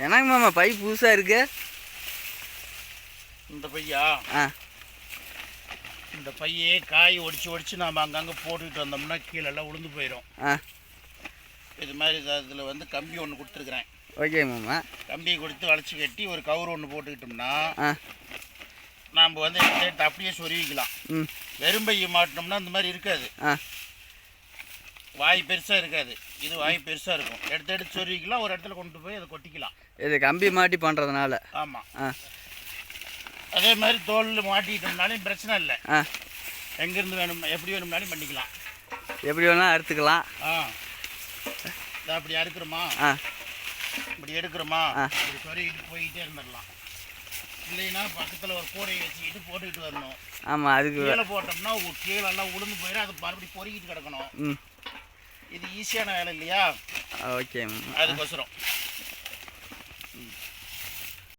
எனக்கு மாமா பை புதுசாக இருக்கு. இந்த பையா? ஆ. இந்த பையே காய் ஒடிச்சு நாம் அங்கங்கே போட்டுக்கிட்டு வந்தோம்னா கீழெல்லாம் உளுந்து போயிடும். ஆ. இது மாதிரி இதில் வந்து கம்பி ஒன்று கொடுத்துருக்குறேன். ஓகே மாமா. கம்பியை கொடுத்து வளைச்சி கட்டி ஒரு கவர் ஒன்று போட்டுக்கிட்டோம்னா நாம் வந்து எடுத்து அப்படியே சொருவிக்கலாம். வெறும் பையை மாட்டினோம்னா இந்த மாதிரி இருக்காது. வாய் பெருசாக இருக்காது. இது வாய் பெருசாக இருக்கும். எடுத்து சொருவிக்கலாம். ஒரு இடத்துல கொண்டு போய் அதை கொட்டிக்கலாம். இது கம்பி மாட்டி பண்ணுறதுனால. ஆமாம். அதே மாதிரி தோல் மாட்டிக்கிட்டோம்னாலும் பிரச்சனை இல்லை. எங்கேருந்து வேணும் எப்படி வேணும்னாலும் பண்ணிக்கலாம். எப்படி வேணாலும் அறுத்துக்கலாம். இதை அப்படி அறுக்கிறோமா, இப்படி எடுக்கிறோமா, இப்படி சொருகிட்டு போய்கிட்டே இருந்துடலாம். இல்லைன்னா பக்கத்தில் ஒரு கூடையை வச்சுக்கிட்டு போட்டுக்கிட்டு வரணும். ஆமாம். அதுக்கு கீழே போட்டோம்னா கீழெல்லாம் உளுந்து போயிடும். அது மறுபடியும் பொறுக்கிட்டு கிடக்கணும். இது ஈஸியான வேலை இல்லையா? ஓகே. அதுக்கோசரம்